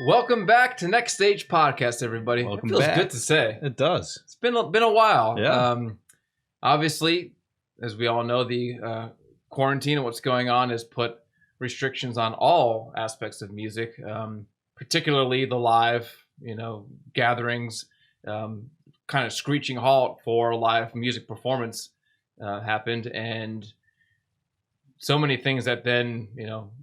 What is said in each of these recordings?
Welcome back to Next Stage Podcast, everybody. Welcome it feels back. good to say. It does. It's been a while. Yeah. Obviously, as we all know, the quarantine and what's going on has put restrictions on all aspects of music, particularly the live, gatherings. Kind of screeching halt for live music performance happened, and so many things that then,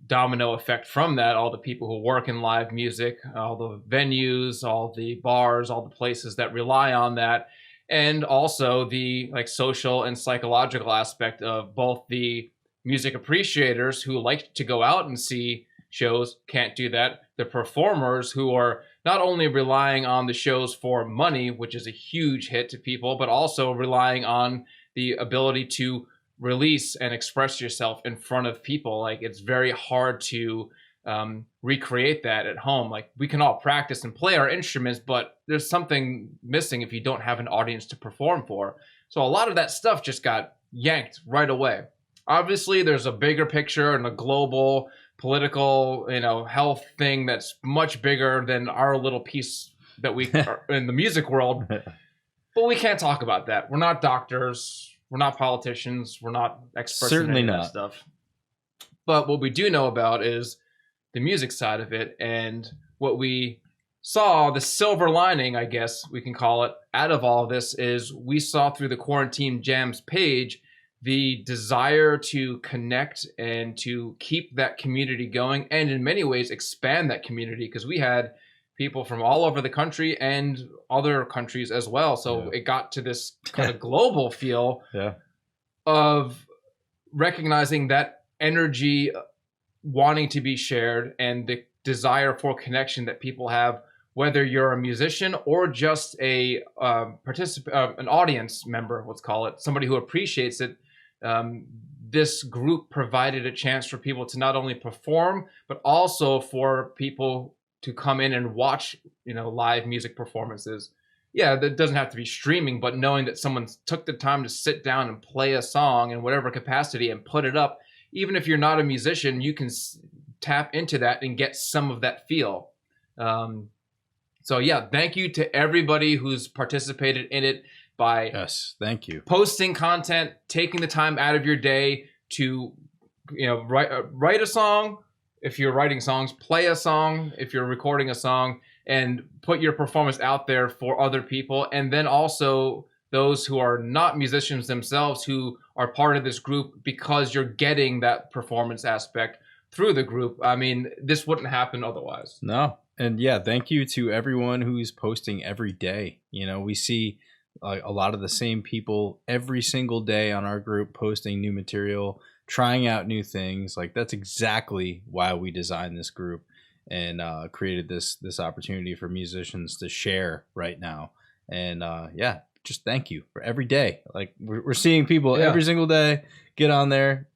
domino effect from that. All the people who work in live music, all the venues, all the bars, all the places that rely on that, and also the social and psychological aspect of both the music appreciators who like to go out and see shows can't do that. The performers who are not only relying on the shows for money, which is a huge hit to people, but also relying on the ability to release and express yourself in front of people. It's very hard to recreate that at home. We can all practice and play our instruments, but there's something missing if you don't have an audience to perform for. So a lot of that stuff just got yanked right away. Obviously, there's a bigger picture and a global political, health thing that's much bigger than our little piece that we are in the music world. But we can't talk about that. We're not doctors. We're not politicians. We're not experts Certainly in any not. of that stuff. But what we do know about is the music side of it, and what we saw, the silver lining, I guess we can call it, out of all of this is we saw through the Quarantine Jams page the desire to connect and to keep that community going, and in many ways expand that community, because we had people from all over the country and other countries as well. So It got to this kind of global feel of recognizing that energy wanting to be shared and the desire for connection that people have, whether you're a musician or just a an audience member, let's call it, somebody who appreciates it. This group provided a chance for people to not only perform, but also for people to come in and watch, live music performances. Yeah, that doesn't have to be streaming, but knowing that someone took the time to sit down and play a song in whatever capacity and put it up, even if you're not a musician, you can tap into that and get some of that feel. So yeah, thank you to everybody who's participated in it by thank you. Posting content, taking the time out of your day to, write a song. If you're writing songs, play a song. If you're recording a song, and put your performance out there for other people. And then also those who are not musicians themselves, who are part of this group, because you're getting that performance aspect through the group. I mean, this wouldn't happen otherwise. No. And thank you to everyone who's posting every day. We see a lot of the same people every single day on our group posting new material, trying out new things. That's exactly why we designed this group and created this opportunity for musicians to share right now. And just thank you for every day. We're seeing people every single day get on there,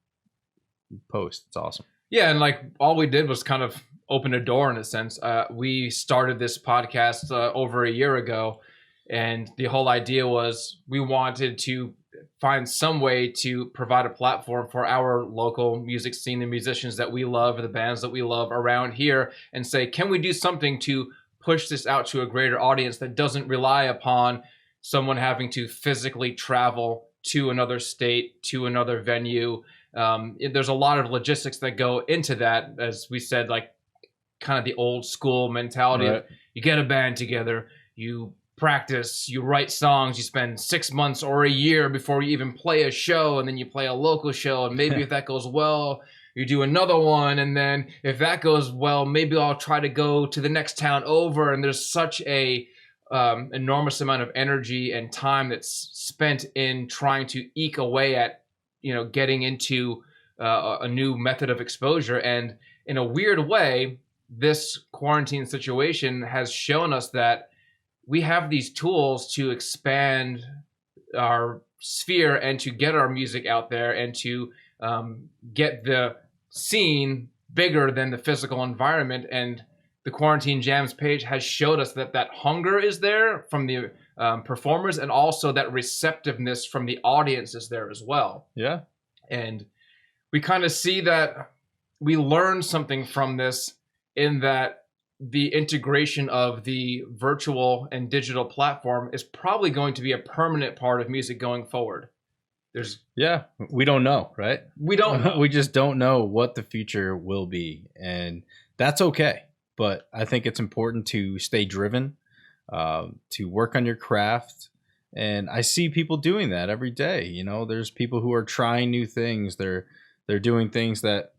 post. It's awesome. Yeah, and all we did was kind of open a door in a sense. We started this podcast over a year ago, and the whole idea was we wanted to find some way to provide a platform for our local music scene, the musicians that we love, the bands that we love around here, and say, can we do something to push this out to a greater audience that doesn't rely upon someone having to physically travel to another state, to another venue. There's a lot of logistics that go into that, as we said, kind of the old school mentality of you get a band together, you practice, you write songs, you spend 6 months or a year before you even play a show, and then you play a local show, and maybe if that goes well, you do another one, and then if that goes well, maybe I'll try to go to the next town over. And there's such a enormous amount of energy and time that's spent in trying to eke away at getting into a new method of exposure. And in a weird way, this quarantine situation has shown us that we have these tools to expand our sphere and to get our music out there and to get the scene bigger than the physical environment. And the Quarantine Jams page has showed us that that hunger is there from the performers, and also that receptiveness from the audience is there as well. Yeah. And we kind of see that we learned something from this, in that the integration of the virtual and digital platform is probably going to be a permanent part of music going forward. We don't know, right? We don't know. We just don't know what the future will be, and that's okay. But I think it's important to stay driven, to work on your craft. And I see people doing that every day. You know, there's people who are trying new things. They're doing things that,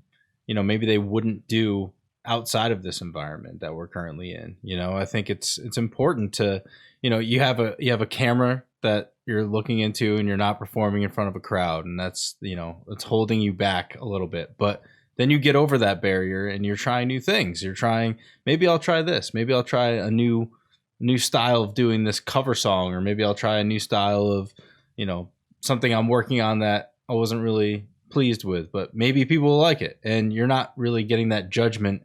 you know, maybe they wouldn't do outside of this environment that we're currently in. You know, I think it's important to, you know, you have a camera that you're looking into and you're not performing in front of a crowd, and that's, you know, it's holding you back a little bit. But then you get over that barrier and you're trying new things. You're trying, maybe I'll try this. Maybe I'll try a new style of doing this cover song, or maybe I'll try a new style of, you know, something I'm working on that I wasn't really pleased with, but maybe people will like it. And you're not really getting that judgment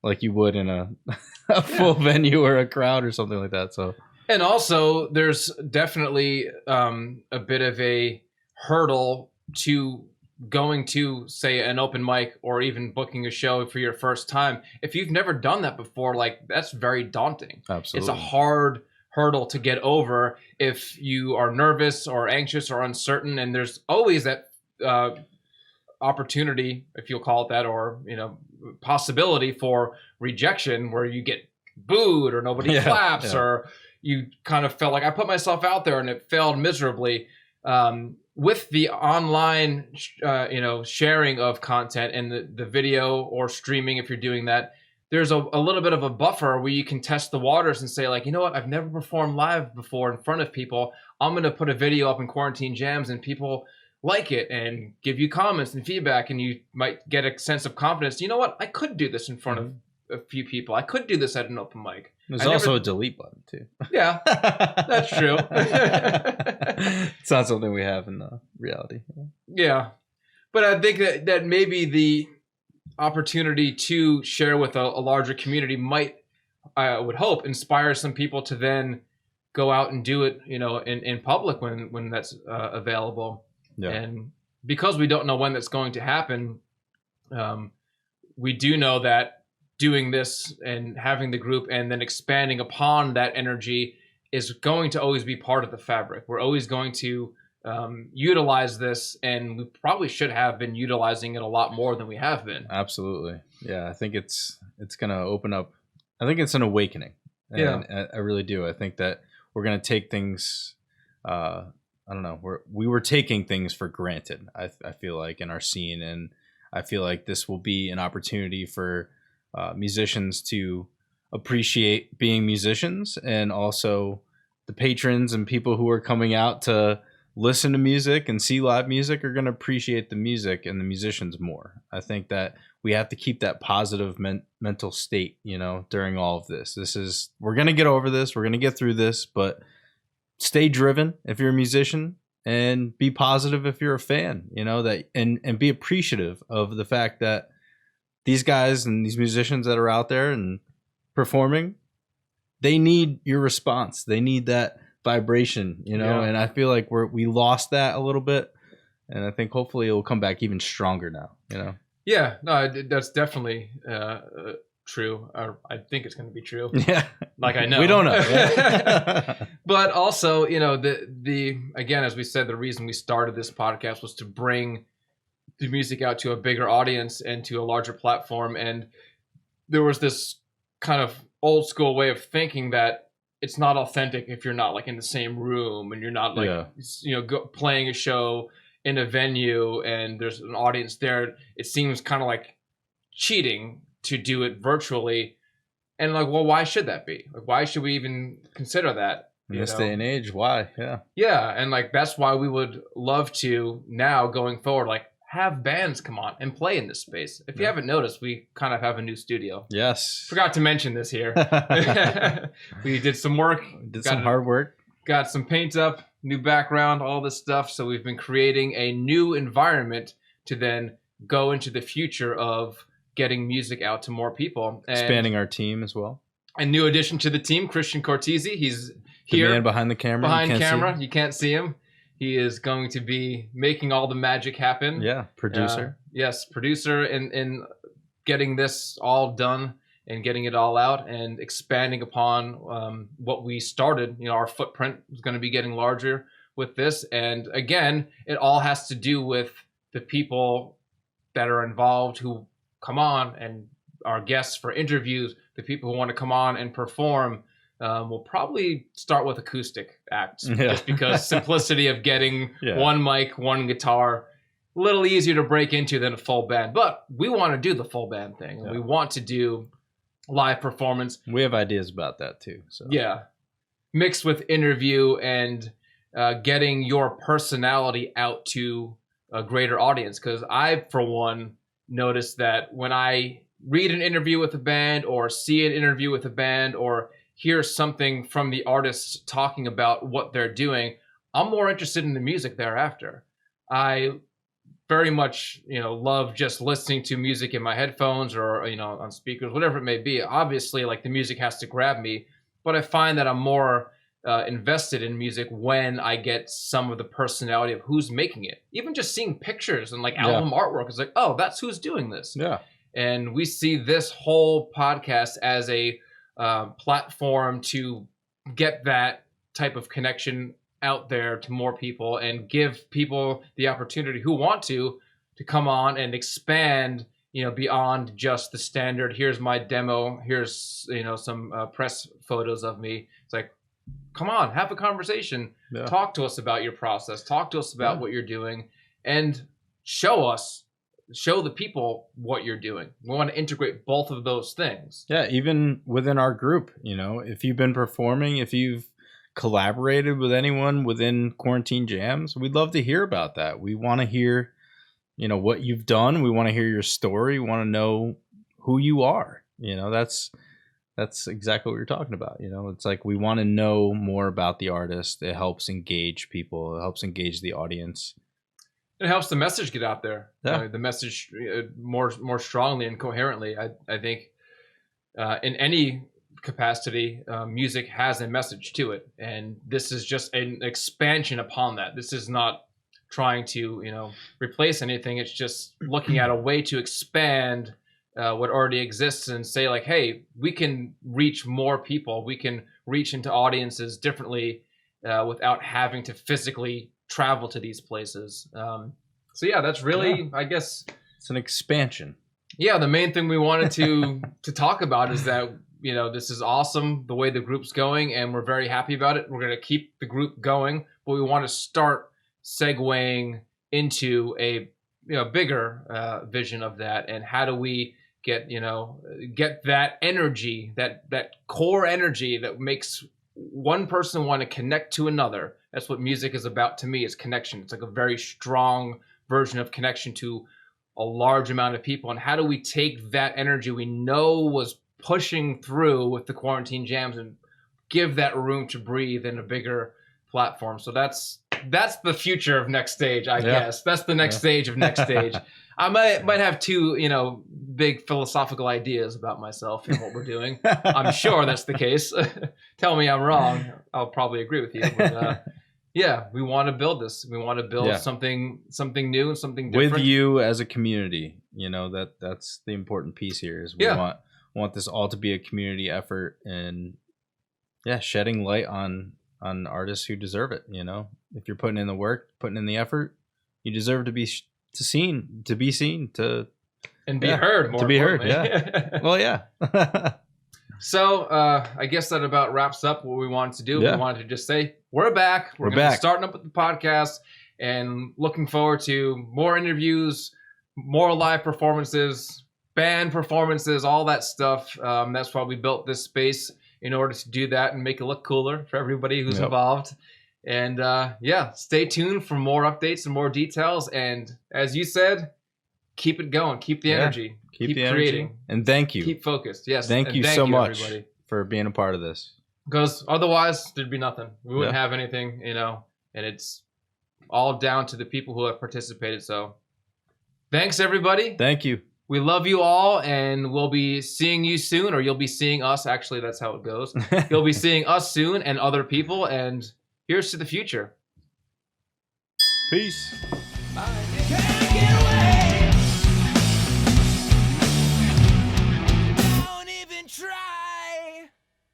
like you would in a full venue or a crowd or something like that. So, and also there's definitely a bit of a hurdle to going to, say, an open mic or even booking a show for your first time. If you've never done that before, like, that's very daunting. Absolutely. It's a hard hurdle to get over if you are nervous or anxious or uncertain, and there's always that opportunity, if you'll call it that, or, you know, possibility for rejection where you get booed or nobody claps, or you kind of felt like I put myself out there and it failed miserably. With the online, you know, sharing of content and the video or streaming, if you're doing that, there's a little bit of a buffer where you can test the waters and say, like, you know what, I've never performed live before in front of people. I'm going to put a video up in Quarantine Jams, and people like it and give you comments and feedback, and you might get a sense of confidence. You know what, I could do this in front of a few people. I could do this at an open mic. There's also a delete button too. Yeah, that's true. It's not something we have in reality. Yeah, but I think that maybe the opportunity to share with a larger community might, I would hope, inspire some people to then go out and do it, you know, in public when that's available. Yeah. And because we don't know when that's going to happen, we do know that doing this and having the group and then expanding upon that energy is going to always be part of the fabric. We're always going to utilize this, and we probably should have been utilizing it a lot more than we have been. Absolutely. Yeah, I think it's going to open up. I think it's an awakening. And I really do. I think that we're going to take things, I don't know, we were taking things for granted, I feel like, in our scene. And I feel like this will be an opportunity for musicians to appreciate being musicians, and also the patrons and people who are coming out to listen to music and see live music are going to appreciate the music and the musicians more. I think that we have to keep that positive mental state, you know, during all of this. We're going to get over this. We're going to get through this, but stay driven if you're a musician, and be positive if you're a fan, you know, that, and be appreciative of the fact that these guys and these musicians that are out there and performing, they need your response. They need that vibration, you know, and I feel like we lost that a little bit, and I think hopefully it will come back even stronger now, you know? Yeah, no, that's definitely true. Or I think it's going to be true. Yeah. Like, I know. We don't know. Yeah. But also, you know, the again, as we said, the reason we started this podcast was to bring the music out to a bigger audience and to a larger platform. And there was this kind of old school way of thinking that it's not authentic if you're not, like, in the same room and you're not, like, you know, playing a show in a venue and there's an audience there. It seems kind of like cheating to do it virtually. And, like, well, why should that be? Like, why should we even consider that? In this day and age, why? Yeah. And, like, that's why we would love to now, going forward, like, have bands come on and play in this space. If you haven't noticed, we kind of have a new studio. Yes. Forgot to mention this here. We did some work. Did some hard work. Got some paint up, new background, all this stuff. So we've been creating a new environment to then go into the future of getting music out to more people. And expanding our team as well. A new addition to the team, Christian Cortese. He's here. The man behind the camera. You can't see him. He is going to be making all the magic happen. Yeah, producer. Yes, producer in getting this all done and getting it all out and expanding upon what we started. Our footprint is going to be getting larger with this. And again, it all has to do with the people that are involved who come on and are guests for interviews, the people who want to come on and perform. We'll probably start with acoustic acts just because simplicity of getting one mic, one guitar, a little easier to break into than a full band. But we want to do the full band thing. And we want to do live performance. We have ideas about that too. So mixed with interview and getting your personality out to a greater audience. Because I, for one, noticed that when I read an interview with a band or see an interview with a band or hear something from the artists talking about what they're doing, I'm more interested in the music thereafter. I very much, love just listening to music in my headphones or, on speakers, whatever it may be. Obviously, like, the music has to grab me, but I find that I'm more invested in music when I get some of the personality of who's making it. Even just seeing pictures and like album artwork is like, oh, that's who's doing this. Yeah. And we see this whole podcast as a platform to get that type of connection out there to more people and give people the opportunity who want to come on and expand, beyond just the standard, here's my demo, here's, some press photos of me. It's like, come on, have a conversation, talk to us about your process, talk to us about what you're doing, and show the people what you're doing. We want to integrate both of those things. Yeah, even within our group, if you've been performing, if you've collaborated with anyone within Quarantine Jams, we'd love to hear about that. We want to hear, what you've done. We want to hear your story. We want to know who you are. That's exactly what you're talking about. It's like we want to know more about the artist. It helps engage people. It helps engage the audience. It helps the message get out there. The message more strongly and coherently. I think in any capacity, music has a message to it, and this is just an expansion upon that. This is not trying to replace anything. It's just looking at a way to expand what already exists and say, like, hey, we can reach more people. We can reach into audiences differently without having to physically travel to these places. So that's really, I guess, it's an expansion. Yeah, the main thing we wanted to talk about is that this is awesome the way the group's going, and we're very happy about it. We're going to keep the group going, but we want to start segueing into a bigger vision of that, and how do we get that energy, that core energy that makes one person want to connect to another. That's what music is about to me, is connection. It's like a very strong version of connection to a large amount of people. And how do we take that energy we know was pushing through with the Quarantine Jams and give that room to breathe in a bigger platform? So that's the future of Next Stage, I guess. That's the next stage of Next Stage. I might have two, big philosophical ideas about myself and what we're doing. I'm sure that's the case. Tell me I'm wrong. I'll probably agree with you. But, we want to build this. We want to build something new and something different. With you as a community, that's the important piece here. Is we want this all to be a community effort, and shedding light on artists who deserve it. If you're putting in the work, putting in the effort, you deserve to be seen, and be heard. To be heard. Yeah. Well, yeah. So I guess that about wraps up what we wanted to do. We wanted to just say we're back. We're going to be starting up with the podcast and looking forward to more interviews, more live performances, band performances, all that stuff. That's why we built this space, in order to do that and make it look cooler for everybody who's involved. And stay tuned for more updates and more details. And as you said, keep it going. Keep the energy. Keep the creating. Energy. And thank you. Keep focused. Yes. Thank you so much, everybody, for being a part of this. Because otherwise, there'd be nothing. We wouldn't have anything, and it's all down to the people who have participated. So thanks, everybody. Thank you. We love you all, and we'll be seeing you soon, or you'll be seeing us. Actually, that's how it goes. You'll be seeing us soon and other people, and here's to the future. Peace. Bye.